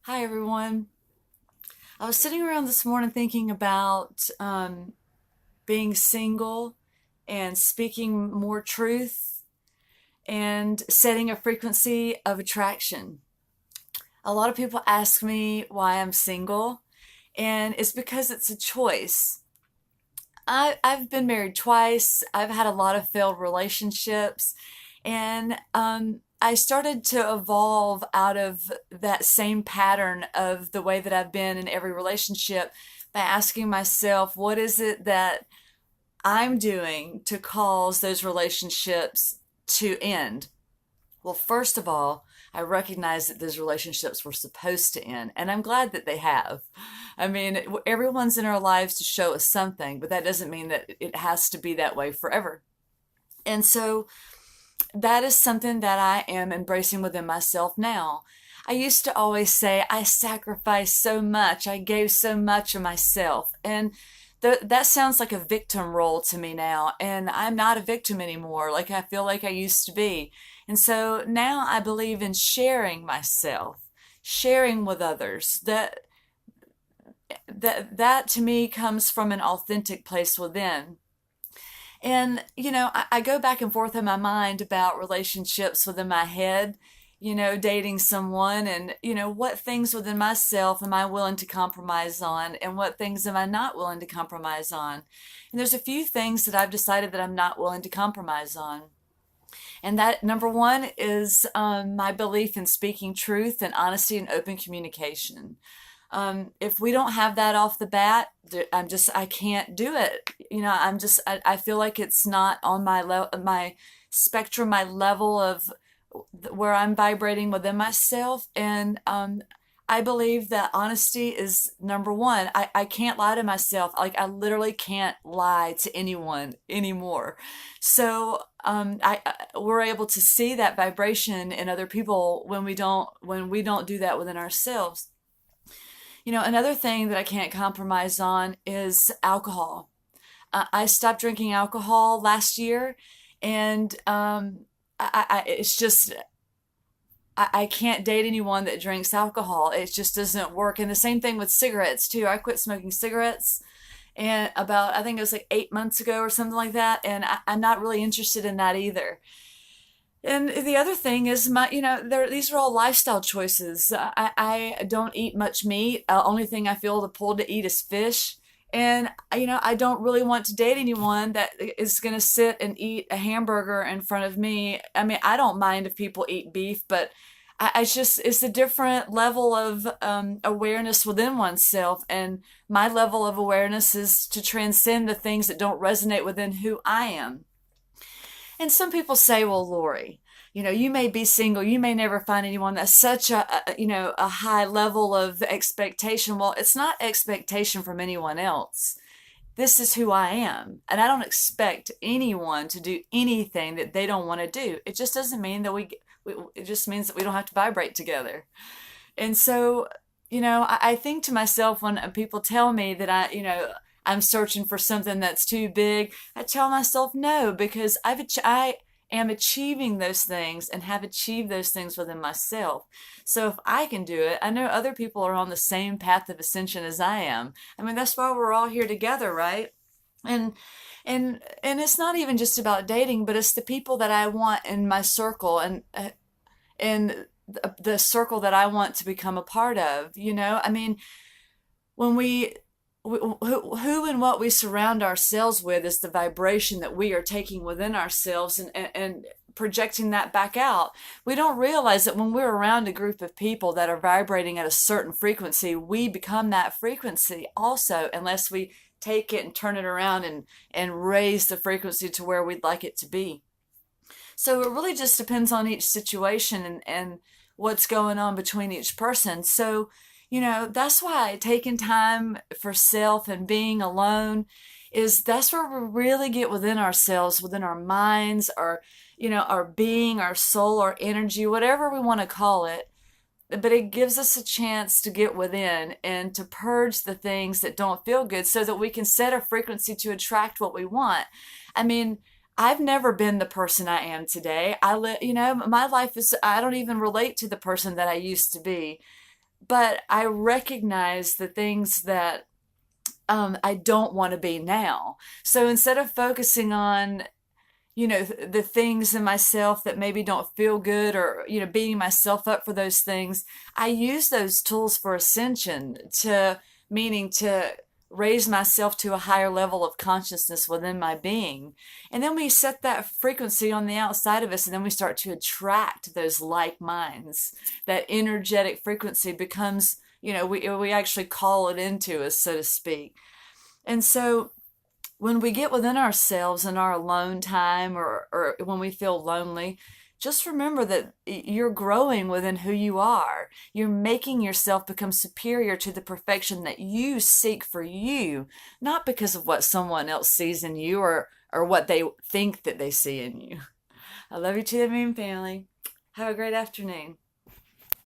Hi, everyone. I was sitting around this morning thinking about being single and speaking more truth and setting a frequency of attraction. A lot of people ask me why I'm single, and it's because it's a choice. I've been married twice, I've had a lot of failed relationships, and I started to evolve out of that same pattern of the way that I've been in every relationship by asking myself, what is it that I'm doing to cause those relationships to end? Well, first of all, I recognize that those relationships were supposed to end, and I'm glad that they have. I mean, everyone's in our lives to show us something, but that doesn't mean that it has to be that way forever. And so that is something that I am embracing within myself now. I used to always say, I sacrificed so much, I gave so much of myself. And that sounds like a victim role to me now. And I'm not a victim anymore, like I feel like I used to be. And so now I believe in sharing myself, sharing with others. That to me comes from an authentic place within. And, I go back and forth in my mind about relationships within my head, dating someone and, what things within myself am I willing to compromise on and what things am I not willing to compromise on. And there's a few things that I've decided that I'm not willing to compromise on. And that number one is my belief in speaking truth and honesty and open communication. If we don't have that off the bat, I can't do it. I feel like it's not on my spectrum, my level of where I'm vibrating within myself. And I believe that honesty is number one. I can't lie to myself. Like I literally can't lie to anyone anymore. So we're able to see that vibration in other people when we don't do that within ourselves. Another thing that I can't compromise on is alcohol. I stopped drinking alcohol last year, and it's just I can't date anyone that drinks alcohol. It just doesn't work. And the same thing with cigarettes too. I quit smoking cigarettes, and about I think it was like 8 months ago or something like that, and I'm not really interested in that either. And the other thing is these are all lifestyle choices. I don't eat much meat. Only thing I feel the pull to eat is fish. And, I don't really want to date anyone that is going to sit and eat a hamburger in front of me. I mean, I don't mind if people eat beef, but it's a different level of awareness within oneself. And my level of awareness is to transcend the things that don't resonate within who I am. And some people say, well, Lori, you may be single, you may never find anyone. That's such a high level of expectation. Well, it's not expectation from anyone else. This is who I am. And I don't expect anyone to do anything that they don't want to do. It just doesn't mean that it just means that we don't have to vibrate together. And so, I think to myself when people tell me that I'm searching for something that's too big, I tell myself no, because I am achieving those things and have achieved those things within myself. So if I can do it, I know other people are on the same path of ascension as I am. I mean, that's why we're all here together, right? And and it's not even just about dating, but it's the people that I want in my circle and the circle that I want to become a part of. I mean, when who and what we surround ourselves with is the vibration that we are taking within ourselves and projecting that back out. We don't realize that when we're around a group of people that are vibrating at a certain frequency, we become that frequency also, unless we take it and turn it around and raise the frequency to where we'd like it to be. So it really just depends on each situation and what's going on between each person. So, that's why taking time for self and being alone that's where we really get within ourselves, within our minds, our being, our soul, our energy, whatever we want to call it. But it gives us a chance to get within and to purge the things that don't feel good so that we can set a frequency to attract what we want. I mean, I've never been the person I am today. My life is, I don't even relate to the person that I used to be. but I recognize the things that I don't want to be now. So instead of focusing on, the things in myself that maybe don't feel good, or, beating myself up for those things, I use those tools for ascension, meaning to raise myself to a higher level of consciousness within my being. And then we set that frequency on the outside of us, and then we start to attract those like minds. That energetic frequency becomes, we actually call it into us, so to speak. And so when we get within ourselves in our alone time, or when we feel lonely, just remember that you're growing within who you are. You're making yourself become superior to the perfection that you seek for you, not because of what someone else sees in you, or what they think that they see in you. I love you to the moon, family. Have a great afternoon.